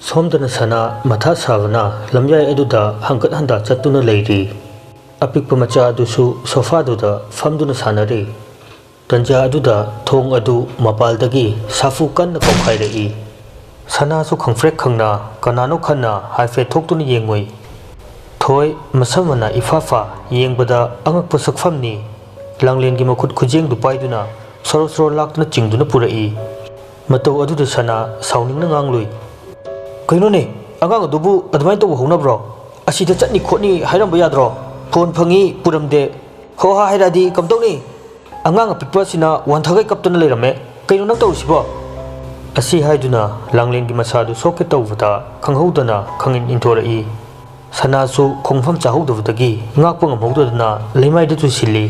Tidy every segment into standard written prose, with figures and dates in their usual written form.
Somdana sana matha savana lamyai aduda hangkat handa chatuna leiri. Apikpa macha adusu sofa aduda famduna sanare. Tanja aduda thong adu mapaldagi safu kanna kokhairei. Sana su khangfrek khangna kanano khanna haife thoktuna yengoi. Thoi masamana ifafa yengbada angakpa sakfamni. Langlengi makhut khujeng dupaiduna soro laktuna chingduna purai. Matau aduda sana sauningna nganglui. Kainone agang adubu admai to honabro asida chatni khotni hairam bayadro phone phangi puramde ho ha hairadi kamtoni angang apikpa sina wanthagai kaptana leirame kaino nang tawsibo asi haiduna langlengi masadu soke tawbata khanghodana khangin intorai sanasu khongfam chahodubdagi ngakpa ngamhodana leimai du sili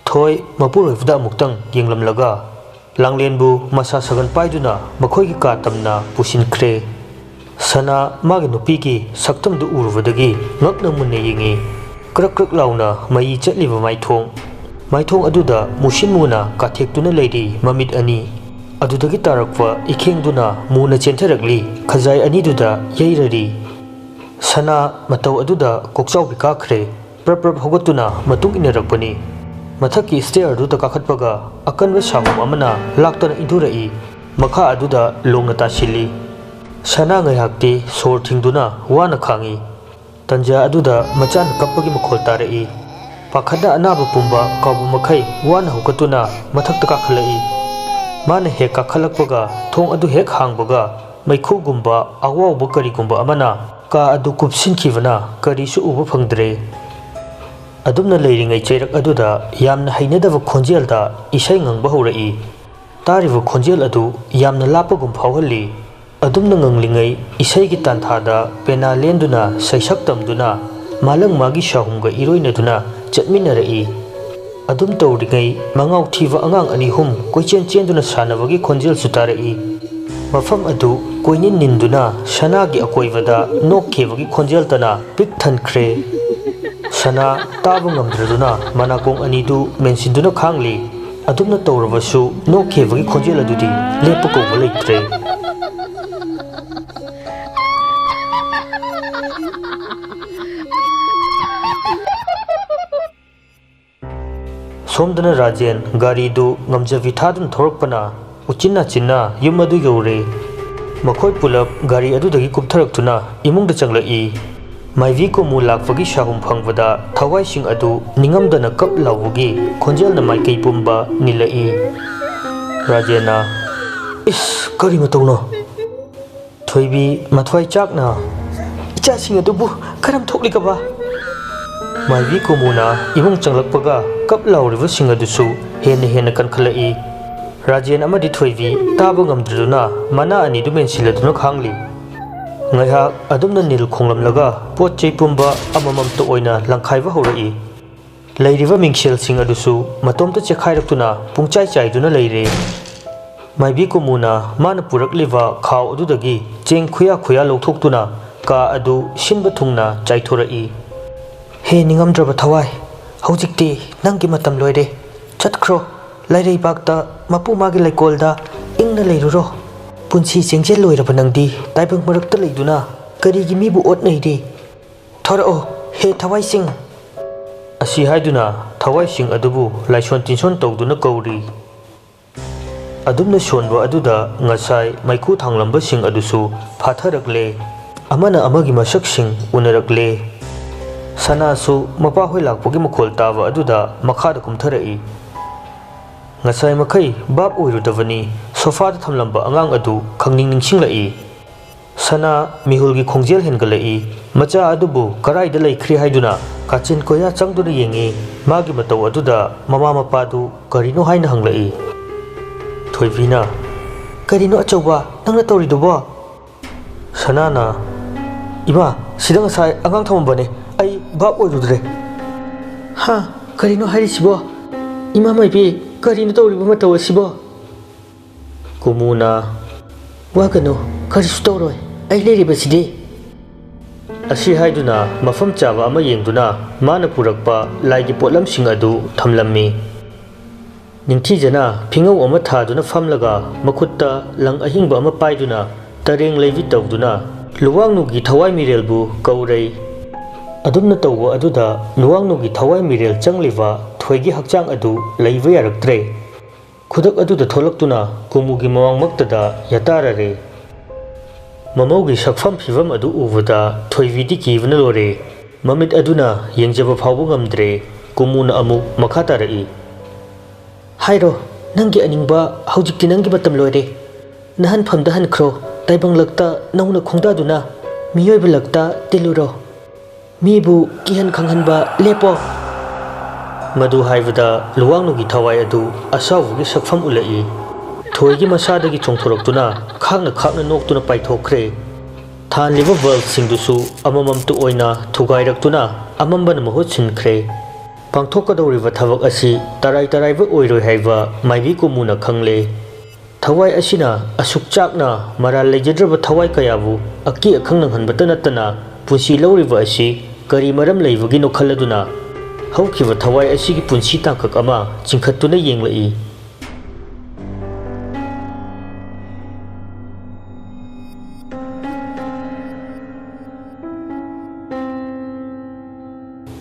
thoi mapuroi fuda muktang yenglamlaga langlenbu masa sagan paiduna makhoi ki ka tamna pusin khre Sana magi nupiki saktam du urvadagi ngakna munne yingi krak launa mai chatliba maithong aduda musinmuna kathektuna leidi mamit ani adudagi tarakwa ikhengduna muna chentherakli khajai ani duda yeirari sana matau aduda kokchau bika khre prap hogatuna matung inarakpani mathaki stair duda kakhatpaga akanwa sahum amana laktana indurai makha aduda longna tasili Sana ngai hakti sor thingduna wana khangi tanja aduda machan kappagi makhol tarai pakhada anaba pumba kabu makhai wana hukatuna mathakta kakhalai mana he kakhalakpaga thong adu hek hangbaga maikhu gumba awaw bakari gumba amana ka adu kupsin khivana kari su uba phangdre adumna leiringai cheirak aduda yamna hainadaba khonjelda isai ngangba horai tariba khonjel adu yamna lapagum phawhalli Adumna nganglingai isai gi tanthada pena lenduna saisak tamduna malang magi shahumga iroina duna chatminarai adum tawringai mangau thiwa angang ani hum koichen chenduna sanabagi khonjel sutarai mafam adu koinin ninduna sanagi akoivada nokkebagi khonjel tana pik thankhre sana taba ngamdraduna manakong anidu mensinduna khangli adumna tawrabasu nokkebagi khonjel adudi lepako leitre Somdana Rajen gari du ngamjavi thadun thorakpana uchinna chinna yum adu yore makhoi pulap gari adu dagi kuptharaktuna imungda changlai maivi ko mu lakpagi shahum phangwada thawai sing adu ningamdana kap lawugi khonjelna maikai pumba nilai Rajena is kari matawno thoibi mathwai chakna icha sing adu bu karam thokli ka ba Maivi ko muna imung changlakpaga kap lauriba sing adusu hena kankhalai Rajen amadi thoivi taba ngamdruna mana ani du mensiladuna khangli ngaiha adumna nil khonglamlaga potchei pumba amamam to oina langkhaiba horai leiriba mingsel sing adusu matomta chekhairaktuna pungchai chaiduna leire Maivi ko muna mana purakliba khaw adudagi cheng khuya lokthokduna ka adu sinba thungna chaithorai He ningamdraba thawai haujikti nanggi matam loire chatkro lairei bakta mapu magi laikolda ingna leiruro punsi chengjel loiraba nangdi taibang marakta leiduna karigi mibu ot neiri thorao he thawai sing asi haiduna thawai sing adubu laison tinson tawduna kauri adumna sonba aduda ngasai maikhu thanglamba sing adusu phatharakle amana amagi masak sing unarakle Sanasu mapa hoi lakpagi makhol tava aduda makhada kumtharai ngasai makai bab oirudavani sofa da thamlamba angang adu khangning ningsinglai sana mihulgi khongjel hengalai macha adubu karai da laikhri haiduna kachin koya changduna yengi magi matau aduda mama mapadu karino haina hanglai thoivina karino achauba nangna tawriduba sanana iba sidang sai angang thamambane ai bab oirudre ha karino hairisibo ima maibi karino tawriba matau asibo kumuna wagano karisu tawroi ai leiribasidi asi haiduna mafam chaba ama yengduna mana purakpa laigi potlamsing adu thamlammi ningthijana phingau ama thaduna famlaga makhutta lang ahingba ama paiduna tareng leivi tawduna luwangnugi thawai mirelbu kaurei adumna tawwa aduda luwangnugi thawai mirel changliwa thoigi hakchang adu leiva yaraktre khudak aduda tholaktuna kumugi mawangmaktada yatarare mamaugi sakfam phivam adu ubada thoividi kivna lore mamit aduna yengjaba phawbu ngamdre kumuna amuk makhatarei hairo nangi aningba haujikti nangi batam loire nahan phamda hankhro taibang lakta nauna khongdaduna miyoiba lakta tiluro mibu kihan khanghanba lepo madu haibada luwangnugi thawai adu asawugi sakfam ulai thoigi masadagi chongthoroktuna khangna noktuna paithokre thanliba world singdusu amamamtu oina thugairaktuna amambana mahut sinkhre pangthokadoriba thabak asi taraiba oiroi haiba maibi kumuna khangle thawai asina asukchakna maral lejadraba thawai kayabu aki akhang hanbata natana punsi lawriba asi kari maram leibagi nokhaladuna haukiba thawai asigi punsi tangkak ama chingkhattuna yenglai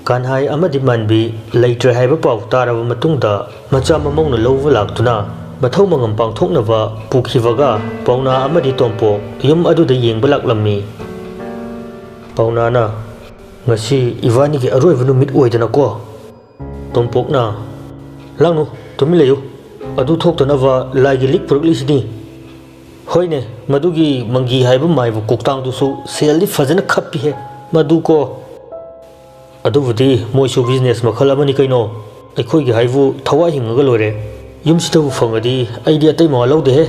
kanhai amadi manbi leitre haiba pau taraba matungda macha mamongna lova laktuna mathau mangam pangthoknaba pukhiwaga pauna amadi tompo yum aduda yengba laklammi paunana ngasi iwani gi aroiba numit oidana ko tompokna langnu tumileyu adu thoktanaba laigi lik puruklisini hoine madugi mangi haiba maibu koktangdusu seldi fajana khappi he madu ko adubudi moisu business makhala mani kaino aikoi gi haibu thawai hingaga lore yumsidabu fangadi aidi atai ma laude he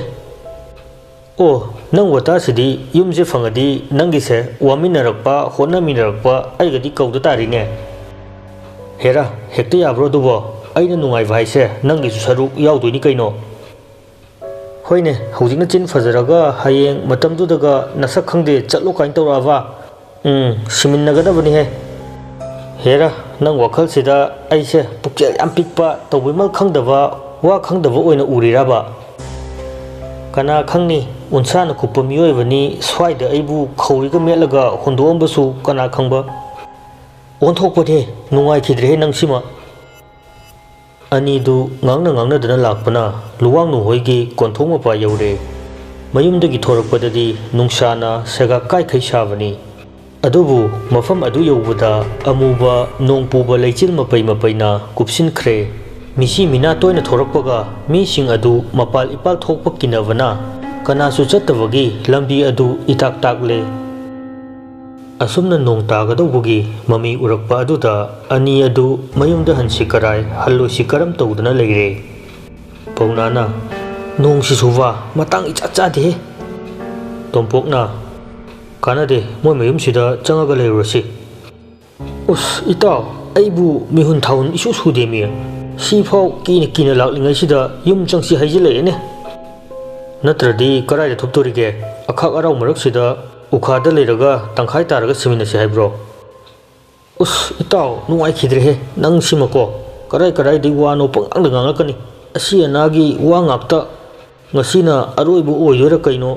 o nang wata sidi yumse fangadi nangi se waminarakpa honna minarakpa aigadi kauda tarine hera hekte yabro dubo aina nungai vai se nangi su saruk yaudoi ni kaino hoine hojingna chin fajaraga hayeng matamdu daga nasak khangde chatlo kain tawrawa siminnagadabani he hera nang wakhal sida aise pukchel yam pikpa tawbimal khangdaba wa khangdaba oina uriraba kana khangni unsana khuppa miyoibani swaida aibu khawriga melaga hondombasu kana khangba onthokpade nungai khidre nangsima anidu ngangna dana lakpana luwangnu hoigi konthongma pa yaure mayumdagi thorakpadadi nungsana sega kai khai sabani adubu mafam adu yobada amuba nongpuba leichil mapaina kupsinkhre misi mina toina thorakpaga mi sing adu mapal ipal thokpa kinavana kanasu chattawagi lambi adu itak takle asumna nong tagadawbugi mami urakpa aduda ani adu mayumda hansi karai hallo sikaram tawdana leire paunana nong sisuwa matang ichachade tompokna kanade moi mayum sida changaga leirasi us itaw aibu mihun thaun isu sudemi sifau kina laklingai sida yum changsi haijile ne natradi karai da thuptorige akhak arau marak sida ukhada leiraga tangkhai taraga siminasi haibro us itaw nuai khidrehe nang simako karai di wano pangangda ngangakani asi anagi wa ngakta ngasina aroibu oyoira kaino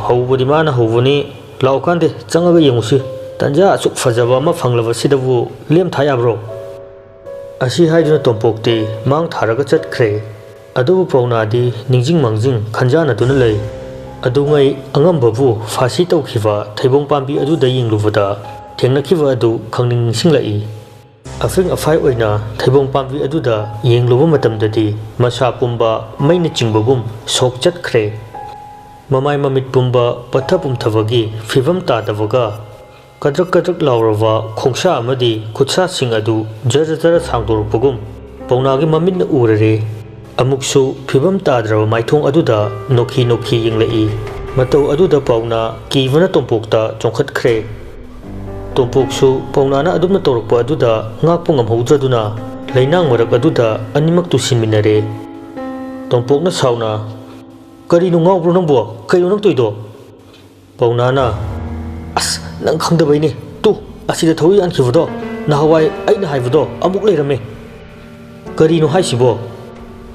haubudi mana haubuni laukande changaga yengusi tanja asuk fajaba ama fanglaba sidabu lem thayabro asi haiduna tompokti mang tharaga chatkhre adubu paunadi ningjing mangjing khanjana duna lei adungai angambabu fasi tawkhiwa thaibong pambi adu da yinglubada thengnakhiwa adu khangning singlai afing afai oina thaibong pambi adu da yengluba matamdadi masa pumba maina chingbagum sok chatkhre mamai mamit pumba pathapum thavagi fibam ta davaga kadrak laurava khongsa amadi khutsa sing adu jara sangdorpagum paunagi mamitna urare amuksu fibam ta drava maithong aduda nokhi yinglai matau aduda pauna kivana tompokta chongkhatkhre tompoksu paunana adumna torokpa aduda ngakpu ngamhodraduna leinang marak aduda animak tusinminare tompokna sauna kari nu ngawbro nangbo kayo nang toido paunana as nang khangdabaine tu asida thoi an khibodo nahawai aina haibodo amuk leirame kari nu haisibo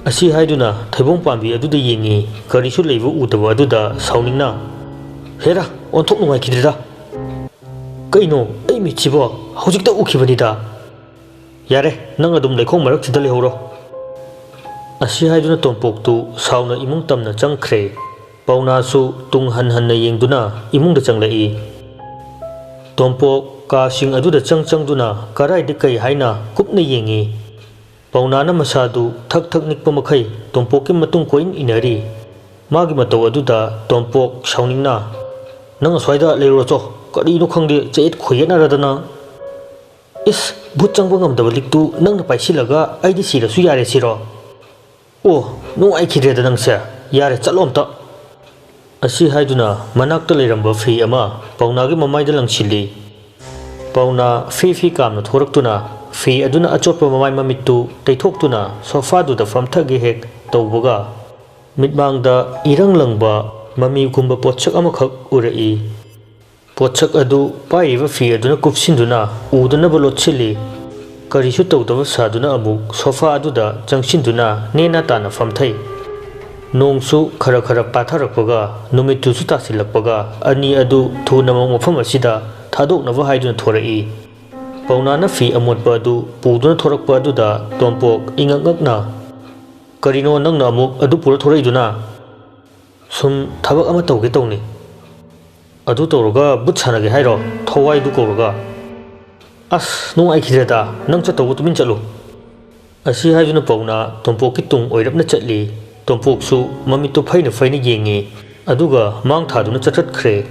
ꯑꯁꯤ ꯍꯥꯏꯗꯨꯅ ꯊꯩꯕꯣꯡ ꯄꯥꯝꯕꯤ ꯑꯗꯨꯗ ꯌꯦꯡꯉꯤ ꯀꯔꯤꯁꯨ ꯂꯩꯕ ꯎꯗꯕ ꯑꯗꯨꯗ ꯁꯥꯎꯅꯤꯡꯅ ꯍꯦꯔꯥ ꯑꯣꯟꯊꯣꯛ ꯅꯨꯡꯉꯥꯏꯈꯤꯗ꯭ꯔꯦꯗ ꯀꯩꯅꯣ ꯑꯩ ꯃꯤꯠꯁꯤꯕꯣ ꯍꯧꯖꯤꯛꯇ ꯎꯈꯤꯕꯅꯤꯗ ꯌꯥꯔꯦ ꯅꯪ ꯑꯗꯨꯝ ꯂꯩꯈꯣꯝ ꯃꯔꯛꯁꯤꯗ ꯂꯩꯍꯧꯔꯣ ꯑꯁꯤ ꯍꯥꯏꯗꯨꯅ ꯇꯣꯝꯄꯣꯛꯇꯨ ꯁꯥꯎꯅ ꯏꯃꯨꯡ ꯇꯝꯅ ꯆꯪꯈ꯭ꯔꯦ ꯄꯥꯎꯅꯥꯁꯨ ꯇꯨꯡ ꯍꯟꯅ ꯌꯦꯡꯗꯨꯅ ꯏꯃꯨꯡꯗ ꯆꯪꯂꯛꯏ ꯇꯣꯝꯄꯣꯛ ꯀꯥꯁꯤꯡ ꯑꯗꯨꯗ ꯆꯪꯗꯨꯅ ꯀꯔꯥꯏꯗ ꯀꯩ ꯍꯥꯏꯅ ꯀꯨꯞꯅ ꯌꯦꯡꯉꯤ ꯄꯥꯎꯅꯥꯅ ꯃꯁꯥꯗꯨ ꯊꯛ ꯊꯛ ꯅꯤꯛꯄ ꯃꯈꯩ ꯇꯣꯝꯄꯣꯛꯀꯤ ꯃꯇꯨꯡ ꯀꯣꯏꯟ ꯏꯟꯅꯔꯤ ꯃꯥꯒꯤ ꯃꯇꯧ ꯑꯗꯨꯗ ꯇꯣꯝꯄꯣꯛ ꯁꯥꯎꯅꯤꯡꯅ ꯅꯪ ꯑꯁ꯭ꯋꯥꯏꯗ ꯂꯩꯔꯨꯔꯣꯆꯣ ꯀꯔꯤꯅꯣ ꯈꯪꯗꯦ ꯆꯌꯦꯠ ꯈꯣꯏꯌꯦꯠꯅꯔꯗꯅ ꯏꯁ ꯚꯨꯠ ꯆꯪꯕ ꯉꯝꯗꯕ ꯂꯤꯛꯇꯨ ꯅꯪꯅ ꯄꯥꯏꯁꯤꯜꯂꯒ ꯑꯩꯗꯤ ꯁꯤꯔꯁꯨ ꯌꯥꯔꯦ ꯁꯤꯔꯣ ꯑꯣ ꯅꯨꯡꯉꯥꯏꯈꯤꯗ꯭ꯔꯦꯗ ꯅꯪꯁꯦ ꯌꯥꯔꯦ ꯆꯠꯂꯣ ꯑꯝꯇ ꯑꯁꯤ ꯍꯥꯏꯗꯨꯅ ꯃꯅꯥꯛꯇ ꯂꯩꯔꯝꯕ ꯐꯤ ꯑꯃ ꯄꯥꯎꯅꯥꯒꯤ ꯃꯃꯥꯏꯗ ꯂꯪꯁꯤꯜꯂꯤ ꯄꯥꯎꯅꯥ ꯐꯤ ꯀꯥꯝꯅ ꯊꯣꯔꯛꯇꯨꯅ ꯐꯤ ꯑꯗꯨꯅ ꯑꯆꯣꯠꯄ ꯃꯃꯥꯏ ꯃꯃꯤꯠꯇꯨ ꯇꯩꯊꯣꯛꯇꯨꯅ ꯁꯣꯐꯥꯗꯨꯗ ꯐꯝꯊꯒꯦ ꯍꯦꯛ ꯇꯧꯕꯒ ꯃꯤꯠꯃꯥꯡꯗ ꯏꯔꯪ ꯂꯪꯕ ꯃꯃꯤꯒꯨꯝꯕ ꯄꯣꯠꯁꯛ ꯑꯃꯈꯛ ꯎꯔꯛꯏ ꯄꯣꯠꯁꯛ ꯑꯗꯨ ꯄꯥꯏꯔꯤꯕ ꯐꯤ ꯑꯗꯨꯅ ꯀꯨꯞꯁꯤꯟꯗꯨꯅ ꯎꯗꯅꯕ ꯂꯣꯠꯁꯤꯜꯂꯤ ꯀꯔꯤꯁꯨ ꯇꯧꯗꯕ ꯁꯥꯗꯨꯅ ꯑꯃꯨꯛ ꯁꯣꯐꯥ ꯑꯗꯨꯗ ꯆꯪꯁꯤꯟꯗꯨꯅ ꯅꯦꯅ ꯇꯥꯅ ꯐꯝꯊꯩ ꯅꯣꯡꯁꯨ ꯈꯔ ꯄꯥꯊꯔꯛꯄꯒ ꯅꯨꯃꯤꯠꯇꯨꯁꯨ ꯇꯥꯁꯤꯜꯂꯛꯄꯒ ꯑꯅꯤ ꯑꯗꯨ ꯊꯨꯅꯃꯛ ꯃꯐꯝ ꯑꯁꯤꯗ ꯊꯥꯗꯣꯛꯅꯕ ꯍꯥꯏꯗꯨꯅ ꯊꯣꯔꯛꯏ ꯄꯥꯎꯅꯥꯅ ꯐꯤ ꯑꯃꯣꯠꯄ ꯑꯗꯨ ꯄꯨꯗꯨꯅ ꯊꯣꯔꯛꯄ ꯑꯗꯨꯗ ꯇꯣꯝꯄꯣꯛ ꯏꯉꯛ ꯉꯛꯅ ꯀꯔꯤꯅꯣ ꯅꯪꯅ ꯑꯃꯨꯛ ꯑꯗꯨ ꯄꯨꯔ ꯊꯣꯔꯛꯏꯗꯨꯅ ꯁꯨꯝ ꯊꯕꯛ ꯑꯃ ꯇꯧꯒꯦ ꯇꯧꯅꯤ ꯑꯗꯨ ꯇꯧꯔꯒ ꯕꯨꯠ ꯁꯥꯟꯅꯒꯦ ꯍꯥꯏꯔꯣ ꯊꯋꯥꯏꯗꯨ ꯀꯧꯔꯒ ꯑꯁ ꯅꯨꯡꯉꯥꯏꯈꯤꯗ꯭ꯔꯦꯗ ꯅꯪ ꯆꯠꯇꯧꯕ ꯇꯨꯃꯤꯟ ꯆꯠꯂꯨ ꯑꯁꯤ ꯍꯥꯏꯗꯨꯅ ꯄꯥꯎꯅꯥ ꯇꯣꯝꯄꯣꯛꯀꯤ ꯇꯨꯡ ꯑꯣꯏꯔꯞꯅ ꯆꯠꯂꯤ ꯇꯣꯝꯄꯣꯛꯁꯨ ꯃꯃꯤꯠꯇꯨ ꯐꯩꯅ ꯌꯦꯡꯉꯤ ꯑꯗꯨꯒ ꯃꯥꯡ ꯊꯥꯗꯨꯅ ꯆꯠꯈ꯭ꯔꯦ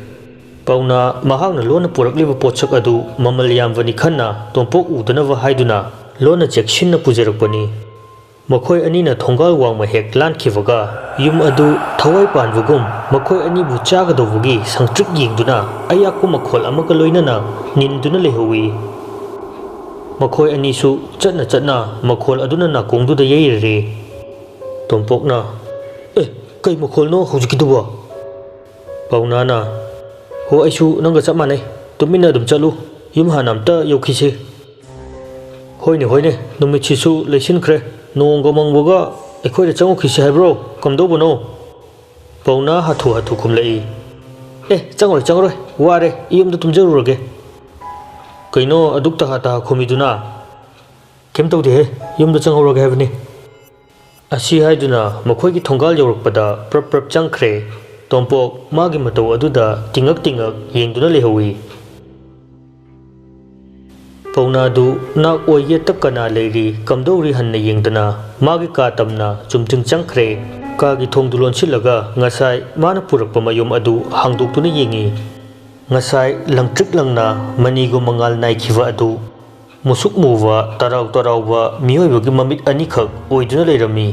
ꯄꯥꯎꯅꯥ ꯃꯍꯥꯛꯅ ꯂꯣꯟꯅ ꯄꯨꯔꯛꯂꯤꯕ ꯄꯣꯠꯁꯛ ꯑꯗꯨ ꯃꯃꯜ ꯌꯥꯝꯕꯅꯤ ꯈꯟꯅ ꯇꯣꯝꯄꯣꯛ ꯎꯗꯅꯕ ꯍꯥꯏꯗꯨꯅ ꯂꯣꯟꯅ ꯆꯦꯛꯁꯤꯟꯅ ꯄꯨꯖꯔꯛꯄꯅꯤ ꯃꯈꯣꯏ ꯑꯅꯤꯅ ꯊꯣꯡꯒꯥꯜ ꯋꯥꯡꯃ ꯍꯦꯛ ꯂꯥꯟꯈꯤꯕꯒ ꯌꯨꯝ ꯑꯗꯨ ꯊꯋꯥꯏ ꯄꯥꯟꯕꯒꯨꯝ ꯃꯈꯣꯏ ꯑꯅꯤꯕꯨ ꯆꯥꯒꯗꯧꯕꯒꯤ ꯁꯪꯇ꯭ꯔꯤꯛ ꯌꯦꯡꯗꯨꯅ ꯑꯌꯥꯛꯄ ꯃꯈꯣꯜ ꯑꯃꯒ ꯂꯣꯏꯅꯅ ꯅꯤꯟꯗꯨꯅ ꯂꯩꯍꯧꯏ ꯃꯈꯣꯏ ꯑꯅꯤꯁꯨ ꯆꯠꯅ ꯃꯈꯣꯜ ꯑꯗꯨꯅ ꯅꯥꯀꯣꯡꯗꯨꯗ ꯌꯩꯔꯔꯦ ꯇꯣꯝꯄꯣꯛꯅ ꯀꯩ ꯃꯈꯣꯜꯅꯣ ꯍꯧꯖꯤꯛꯀꯤꯗꯨꯕꯣ ꯄꯥꯎꯅꯥꯅ ꯍꯣ ꯑꯩꯁꯨ ꯅꯪꯒ ꯆꯞ ꯃꯥꯟꯅꯩ ꯇꯨꯃꯤꯟꯅ ꯑꯗꯨꯝ ꯆꯠꯂꯨ ꯌꯨꯝ ꯍꯥꯟꯅ ꯑꯝꯇ ꯌꯧꯈꯤꯁꯤ ꯍꯣꯏꯅꯦ ꯅꯨꯃꯤꯠꯁꯤꯁꯨ ꯂꯩꯁꯤꯟꯈ꯭ꯔꯦ ꯅꯣꯡꯒ ꯃꯪꯕꯒ ꯑꯩꯈꯣꯏꯗ ꯆꯪꯉꯨꯈꯤꯁꯤ ꯍꯥꯏꯕ꯭ꯔꯣ ꯀꯝꯗꯧꯕꯅꯣ ꯄꯥꯎꯅꯥ ꯍꯥꯊꯨ ꯈꯨꯝꯂꯛꯏ ꯆꯪꯉꯔꯣꯏ ꯋꯥꯔꯦ ꯌꯨꯝꯗ ꯇꯨꯝꯖꯔꯨꯔꯒꯦ ꯀꯩꯅꯣ ꯑꯗꯨꯛ ꯇꯍꯥ ꯈꯨꯝꯃꯤꯗꯨꯅ ꯀꯩꯝ ꯇꯧꯗꯦꯍꯦ ꯌꯨꯝꯗ ꯆꯪꯍꯧꯔꯒꯦ ꯍꯥꯏꯕꯅꯤ ꯑꯁꯤ ꯍꯥꯏꯗꯨꯅ ꯃꯈꯣꯏꯒꯤ ꯊꯣꯡꯒꯥꯜ ꯌꯧꯔꯛꯄꯗ ꯄ꯭ꯔꯞ ꯆꯪꯈ꯭ꯔꯦ ꯇꯣꯝꯄꯣꯛ ꯃꯥꯒꯤ ꯃꯇꯧ ꯑꯗꯨꯗ ꯇꯤꯡꯉꯛ ꯌꯦꯡꯗꯨꯅ ꯂꯩꯍꯧꯏ ꯄꯥꯎꯅꯥꯗꯨ ꯅꯥꯛ ꯑꯣꯏ ꯌꯦꯠꯇ ꯀꯅꯥ ꯂꯩꯔꯤ ꯀꯝꯗꯧꯔꯤ ꯍꯟꯅ ꯌꯦꯡꯗꯅ ꯃꯥꯒꯤ ꯀꯥ ꯇꯝꯅ ꯆꯨꯝꯗ꯭ꯔꯤꯡ ꯆꯪꯈ꯭ꯔꯦ ꯀꯥꯒꯤ ꯊꯣꯡꯗꯨ ꯂꯣꯟꯁꯤꯜꯂꯒ ꯉꯁꯥꯏ ꯃꯥꯅ ꯄꯨꯔꯛꯄ ꯃꯌꯨꯝ ꯑꯗꯨ ꯍꯥꯡꯗꯣꯛꯇꯨꯅ ꯌꯦꯡꯉꯤ ꯉꯁꯥꯏ ꯂꯪꯇ꯭ꯔꯤꯛ ꯂꯪꯅ ꯃꯅꯤꯒꯨꯝ ꯃꯉꯥꯜ ꯅꯥꯏꯈꯤꯕ ꯑꯗꯨ ꯃꯨꯁꯨꯛ ꯃꯨꯕ ꯇꯔꯥꯎꯕ ꯃꯤꯑꯣꯏꯕꯒꯤ ꯃꯃꯤꯠ ꯑꯅꯤꯈꯛ ꯑꯣꯏꯗꯨꯅ ꯂꯩꯔꯝꯃꯤ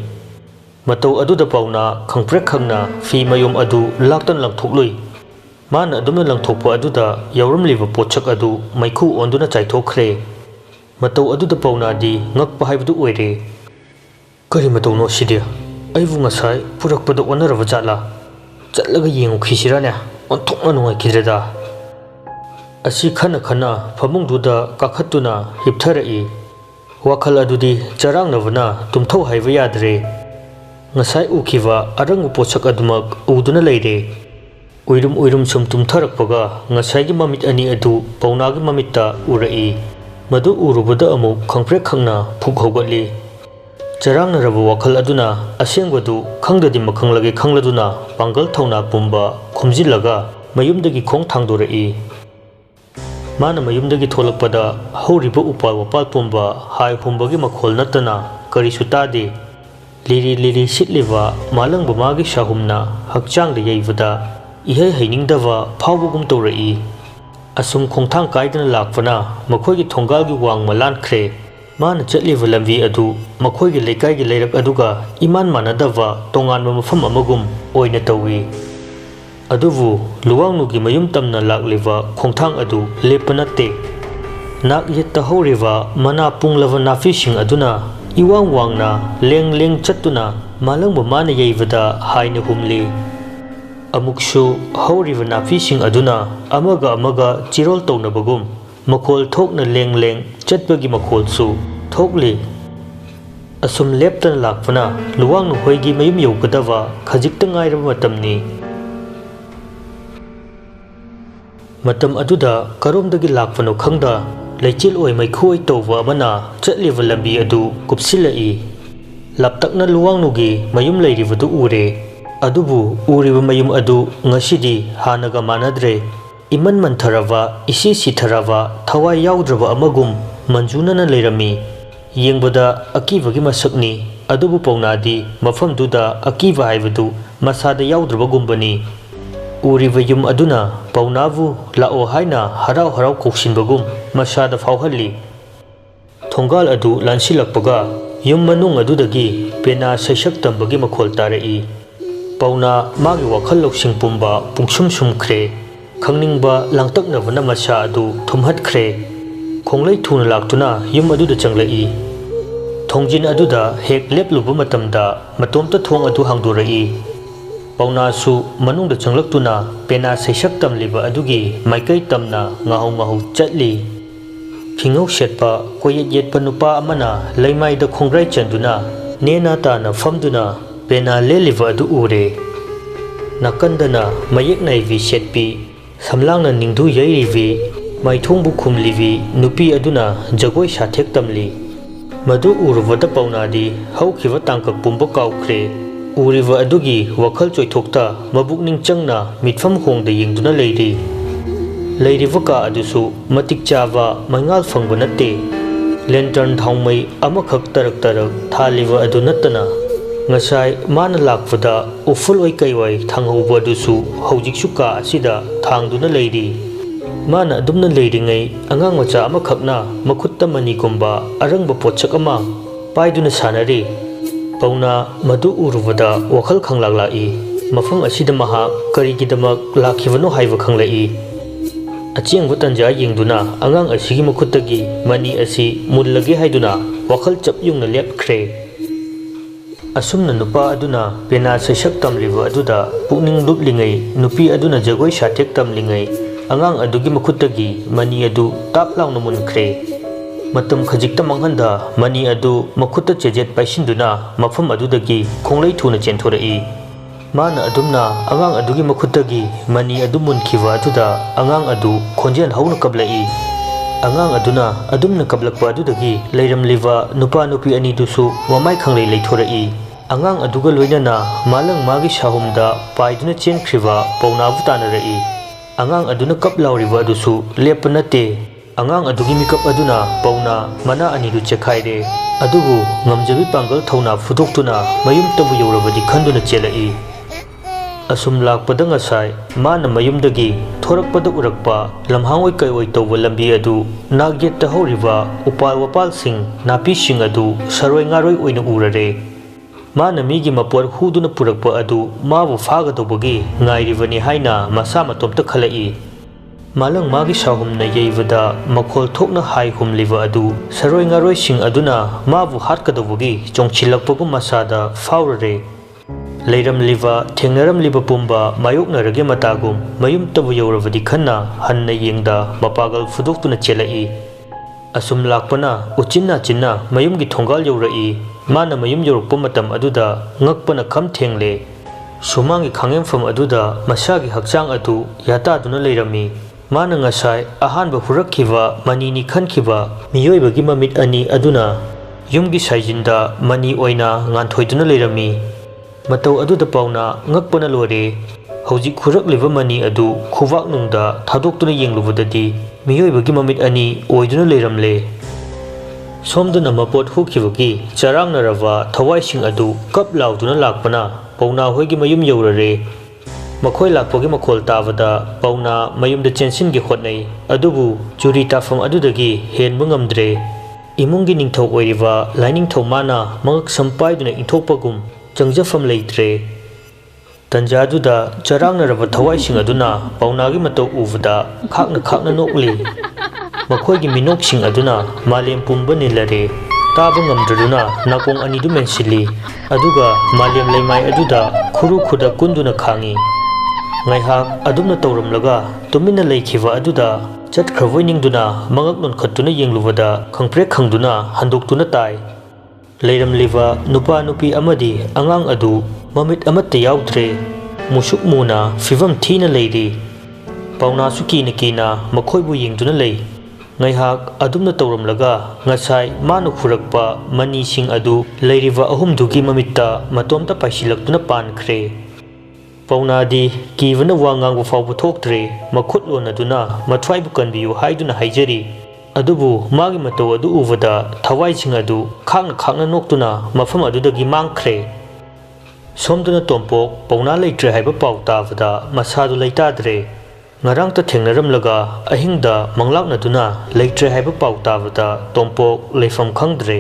ꯃꯇꯧ ꯑꯗꯨꯗ ꯄꯥꯎꯅꯥ ꯈꯪꯄ꯭ꯔꯦꯛ ꯈꯪꯅ ꯐꯤ ꯃꯌꯨꯝ ꯑꯗꯨ ꯂꯥꯛꯇꯅ ꯂꯪꯊꯣꯛꯂꯨꯏ ꯃꯥꯅ ꯑꯗꯨꯝꯅ ꯂꯪꯊꯣꯛꯄ ꯑꯗꯨꯗ ꯌꯥꯎꯔꯝꯂꯤꯕ ꯄꯣꯠꯁꯛ ꯑꯗꯨ ꯃꯩꯈꯨ ꯑꯣꯟꯗꯨꯅ ꯆꯥꯏꯊꯣꯛꯈ꯭ꯔꯦ ꯃꯇꯧ ꯑꯗꯨꯗ ꯄꯥꯎꯅꯥꯗꯤ ꯉꯛꯄ ꯍꯥꯏꯕꯗꯨ ꯑꯣꯏꯔꯦ ꯀꯔꯤ ꯃꯇꯧꯅꯣ ꯁꯤꯗꯤ ꯑꯩꯕꯨ ꯉꯁꯥꯏ ꯄꯨꯔꯛꯄꯗ ꯑꯣꯟꯅꯔꯕ ꯖꯥꯠꯂꯥ ꯆꯠꯂꯒ ꯌꯦꯡꯉꯨꯈꯤꯁꯤꯔꯅꯦ ꯑꯣꯟꯊꯣꯛꯅ ꯅꯨꯡꯉꯥꯏꯈꯤꯗ꯭ꯔꯦꯗ ꯑꯁꯤ ꯈꯟꯅ ꯐꯃꯨꯡꯗꯨꯗ ꯀꯥꯈꯠꯇꯨꯅ ꯍꯤꯞꯊꯔꯛꯏ ꯋꯥꯈꯜ ꯑꯗꯨꯗꯤ ꯆꯔꯥꯡꯅꯕꯅ ꯇꯨꯝꯊꯧ ꯍꯥꯏꯕ ꯌꯥꯗ꯭ꯔꯦ ꯉꯁꯥꯏ ꯎꯈꯤꯕ ꯑꯔꯪꯕ ꯄꯣꯠꯁꯛ ꯑꯗꯨꯃꯛ ꯎꯗꯨꯅ ꯂꯩꯔꯦ ꯎꯏꯔꯨꯝ ꯁꯨꯝ ꯇꯨꯝꯊꯔꯛꯄꯒ ꯉꯁꯥꯏꯒꯤ ꯃꯃꯤꯠ ꯑꯅꯤ ꯑꯗꯨ ꯄꯥꯎꯅꯥꯒꯤ ꯃꯃꯤꯠꯇ ꯎꯔꯛꯏ ꯃꯗꯨ ꯎꯔꯨꯕꯗ ꯑꯃꯨꯛ ꯈꯪꯄ꯭ꯔꯦꯛ ꯈꯪꯅ ꯐꯨꯛ ꯍꯧꯒꯠꯂꯤ ꯆꯔꯥꯡꯅꯔꯕ ꯋꯥꯈꯜ ꯑꯗꯨꯅ ꯑꯁꯦꯡꯕꯗꯨ ꯈꯪꯗꯗꯤ ꯃꯈꯪꯂꯒꯦ ꯈꯪꯂꯗꯨꯅ ꯄꯥꯡꯒꯜ ꯊꯧꯅꯥ ꯄꯨꯝꯕ ꯈꯨꯝꯖꯤꯜꯂꯒ ꯃꯌꯨꯝꯗꯒꯤ ꯈꯣꯡ ꯊꯥꯡꯗꯣꯔꯛꯏ ꯃꯥꯅ ꯃꯌꯨꯝꯗꯒꯤ ꯊꯣꯛꯂꯛꯄꯗ ꯍꯧꯔꯤꯕ ꯎꯄꯥꯜ ꯋꯥꯄꯥꯜ ꯄꯨꯝꯕ ꯍꯥꯏ ꯍꯨꯝꯕꯒꯤ ꯃꯈꯣꯜ ꯅꯠꯇꯅ ꯀꯔꯤꯁꯨ ꯇꯥꯗꯦ ꯂꯤꯔꯤ ꯁꯤꯠꯂꯤꯕ ꯃꯥꯂꯪꯕ ꯃꯥꯒꯤ ꯁꯥꯍꯨꯝꯅ ꯍꯛꯆꯥꯡꯗ ꯌꯩꯕꯗ ꯏꯍꯩ ꯍꯩꯅꯤꯡꯗꯕ ꯐꯥꯎꯕꯒꯨꯝ ꯇꯧꯔꯛꯏ ꯑꯁꯨꯝ ꯈꯣꯡꯊꯥꯡ ꯀꯥꯏꯗꯅ ꯂꯥꯛꯄꯅ ꯃꯈꯣꯏꯒꯤ ꯊꯣꯡꯒꯥꯜꯒꯤ ꯋꯥꯡꯃ ꯂꯥꯟꯈ꯭ꯔꯦ ꯃꯥꯅ ꯆꯠꯂꯤꯕ ꯂꯝꯕꯤ ꯑꯗꯨ ꯃꯈꯣꯏꯒꯤ ꯂꯩꯀꯥꯏꯒꯤ ꯂꯩꯔꯛ ꯑꯗꯨꯒ ꯏꯃꯥꯟ ꯃꯥꯟꯅꯗꯕ ꯇꯣꯉꯥꯟꯕ ꯃꯐꯝ ꯑꯃꯒꯨꯝ ꯑꯣꯏꯅ ꯇꯧꯏ ꯑꯗꯨꯕꯨ ꯂꯨꯋꯥꯡꯅꯨꯒꯤ ꯃꯌꯨꯝ ꯇꯝꯅ ꯂꯥꯛꯂꯤꯕ ꯈꯣꯡꯊꯥꯡ ꯑꯗꯨ ꯂꯦꯞꯄ ꯅꯠꯇꯦ ꯅꯥꯛ ꯌꯦꯠꯇ ꯍꯧꯔꯤꯕ ꯃꯅꯥ ꯄꯨꯡꯂꯕ ꯅꯥꯄꯤꯁꯤꯡ ꯑꯗꯨꯅ ꯏꯋꯥꯡ ꯋꯥꯡꯅ ꯂꯦꯡ ꯆꯠꯇꯨꯅ ꯃꯥꯂꯪꯕ ꯃꯥꯅ ꯌꯩꯕꯗ ꯍꯥꯏꯅ ꯍꯨꯝꯂꯤ ꯑꯃꯨꯛꯁꯨ ꯍꯧꯔꯤꯕ ꯅꯥꯄꯤꯁꯤꯡ ꯑꯗꯨꯅ ꯑꯃꯒ ꯆꯤꯔꯣꯜ ꯇꯧꯅꯕꯒꯨꯝ ꯃꯈꯣꯜ ꯊꯣꯛꯅ ꯂꯦꯡ ꯆꯠꯄꯒꯤ ꯃꯈꯣꯜꯁꯨ ꯊꯣꯛꯂꯤ asum leptana lakpana luwang nuhoigi mayum yogadawa khajikta ngairaba matamni matam aduda karomdagi lakpano khangda leichil oi maikhu oi tawwa amana chatliwa lambi adu kupsilai laptakna luwang nugi mayum leiribadu ure adubu uriba mayum adu ngasidi hanaga manadre iman mantharava isi sitharava thawai yaudraba amagum manjunana leirami yengbada akibagi masakni adubu pawnadi mafamduda akiba haibadu masada yaudraba gumbani uriba yum aduna pawnavu lao haina harau harau koksinbagum masada fauhalli thongal adu lansilakpaga yum manung adudagi pena saisak tambagi makhol tarai pawna magi wakhal loksing pumba pungsum sumkhre khangningba langtaknabana masa adu thumhatkre khonglei thuna laktuna yum aduda changlai thongjin aduda hek lepluba matamda matomta thong adu hangdurai pawna su manungda changlaktuna pena saisak tamliba adugi maikai tamna ngahau ngahau chatli phingau shetpa koyet yetpa nupa amana leimaida khongrai chanduna nena tana famduna pena leliva adu ure nakandana mayek naivi shetpi samlangna ningdu yairivi maithongbu khumlivi nupi aduna jagoi sathek tamli madu uruvada pawnadi haukhiva tangkak pumba kaukre uriva adugi wakhal choithokta mabukning changna mitfam hongda yengduna leiri leiriva ka adusu matik chawa mangal phangba natte lantern thaumai amakhak tarak tarak thaliva adu nattana ngasai mana lakpada uful oi kaiwai thanghauba adusu haujiksu ka asida thangduna leiri mana adumna leiringai angang macha amakhakna makhutta manigumba arangba potchak ama paiduna sanari pawna madu uruvada wakhal khanglaklai mafam asida maha karigidamak lakhibano haiba khanglai achengba tanja yengduna angang asigi makhuttagi mani asi mullage haiduna wakhal chapyungna lepkhre asumna nupa aduna pena saisak tamliba aduda pukning luplingai nupi aduna jagoi sathek tamlingai angang adugi makhuttagi mani adu taplauna munkhre matam khajikta manghanda mani adu makhutta chejet paisinduna mafam adudagi khonglei thuna chenthorai mana adumna angang adugi makhuttagi mani adu munkhiwa aduda angang adu khonjen hauna kablai angang aduna adumna kablakpa adudagi leiramliwa nupa nupi ani dusu mamai khanglei leithorai angang aduga loinana malang magi sahumda paiduna chenkhriwa pawnabu tanarai angang aduna kaplauriwa adusu lepnate angang adugi mikap aduna pawna mana anidu chekhaire adubu ngamjabi pangal thona fudoktuna mayum tabu yorabadi khanduna chelai asum lakpada ngasai mana mayumdagi thorakpada urakpa lamhangoi kaioi tawba lambi adu nagyetta horiba upal wapal sing napi sing adu saroi ngaroi oina urare mana migi mapor huduna purakpa adu mabu fagadobagi ngairibani haina masa matomta khalai malang magi sahumna yeivada makhol thokna hai humliwa adu saroi ngaroi sing aduna mabu hatkadobagi chongchilakpagu masada faurare leiramliwa thengnaramliwa pumba mayoknarage matagum mayum tabu yorabadi khanna hanna yengda mapagal fudoktuna chelai asum lakpana uchinna chinna mayumgi thongal yorai mana mayum yorokpa matam aduda ngakpana kham thengle sumangi khangemfam aduda masagi hakchang adu yataduna leirami mana ngasai ahanba hurakhiwa manini khankhiwa miyoibagi mamit ani aduna yumgi saijinda mani oina nganthoiduna leirami matau aduda pawna ngakpana lore hojik khurakliba mani adu khuwak nungda thadoktuna yenglubadadi miyoibagi mamit ani oiduna leiramle somduna mapot hukibagi charangnarava thawaising adu kap lauduna lakpana pawna hoigi mayum yorare makhoi lakpagi makhol tabada pawna mayumda chensingi khotnai adubu churi tafam adudagi henba ngamdre imungi ningthau oiriba lainingthau mana mangak sampaiduna inthokpagum changjafam leitre tanjaduda charangnarava thawaising aduna pawnagi matau uvada khakna nokli makhoigi minoksing aduna malem pumba nilare taba ngamdraduna nakong anidu mensili aduga malem leimai aduda khuru khuda kunduna khangi ngaihak adumna tawramlaga tumina leikhiwa aduda chatkhrawoi ningduna mangak non khattuna yenglubada khangprek khangduna handoktuna tai ꯂꯩꯔꯝꯂꯤꯕ ꯅꯨꯄꯥ ꯅꯨꯄꯤ ꯑꯃꯗꯤ ꯑꯉꯥꯡ ꯑꯗꯨ ꯃꯃꯤꯠ ꯑꯃꯠꯇ ꯌꯥꯎꯗ꯭ꯔꯦ ꯃꯨꯁꯨꯛ ꯃꯨꯅ ꯐꯤꯕꯝ ꯊꯤꯅ ꯂꯩꯔꯤ ꯄꯥꯎꯅꯥꯁꯨ ꯀꯤꯅ ꯀꯤꯅ ꯃꯈꯣꯏꯕꯨ ꯌꯦꯡꯗꯨꯅ ꯂꯩ ꯉꯥꯏꯍꯥꯛ ꯑꯗꯨꯝꯅ ꯇꯧꯔꯝꯂꯒ ꯉꯁꯥꯏ ꯃꯥꯅ ꯈꯨꯔꯛꯄ ꯃꯅꯤꯁꯤꯡ ꯑꯗꯨ ꯂꯩꯔꯤꯕ ꯑꯍꯨꯝꯗꯨꯒꯤ ꯃꯃꯤꯠꯇ ꯃꯇꯣꯝꯇ ꯄꯥꯏꯁꯤꯜꯂꯛꯇꯨꯅ ꯄꯥꯟꯈ꯭ꯔꯦ ꯄꯥꯎꯅꯥꯗꯤ ꯀꯤꯕꯅ ꯋꯥ ꯉꯥꯡꯕ ꯐꯥꯎꯕ ꯊꯣꯛꯇ꯭ꯔꯦ ꯃꯈꯨꯠ ꯂꯣꯟꯅꯗꯨꯅ ꯃꯊ꯭ꯋꯥꯏꯕꯨ ꯀꯟꯕꯤꯌꯨ ꯍꯥꯏꯗꯨꯅ ꯍꯥꯏꯖꯔꯤ ꯑꯗꯨꯕꯨ ꯃꯥꯒꯤ ꯃꯇꯧ ꯑꯗꯨ ꯎꯕꯗ ꯊꯋꯥꯏꯁꯤꯡ ꯑꯗꯨ ꯈꯥꯛꯅ ꯈꯥꯛꯅ ꯅꯣꯛꯇꯨꯅ ꯃꯐꯝ ꯑꯗꯨꯗꯒꯤ ꯃꯥꯡꯈ꯭ꯔꯦ ꯁꯣꯝꯗꯅ ꯇꯣꯝꯄꯣꯛ ꯄꯥꯎꯅꯥ ꯂꯩꯇ꯭ꯔꯦ ꯍꯥꯏꯕ ꯄꯥꯎ ꯇꯥꯕꯗ ꯃꯁꯥꯗꯨ ꯂꯩꯇꯥꯗ꯭ꯔꯦ ꯉꯔꯥꯡꯇ ꯊꯦꯡꯅꯔꯝꯂꯒ ꯑꯍꯤꯡꯗ ꯃꯪꯂꯥꯛꯅꯗꯨꯅ ꯂꯩꯇ꯭ꯔꯦ ꯍꯥꯏꯕ ꯄꯥꯎ ꯇꯥꯕꯗ ꯇꯣꯝꯄꯣꯛ ꯂꯩꯐꯝ ꯈꯪꯗ꯭ꯔꯦ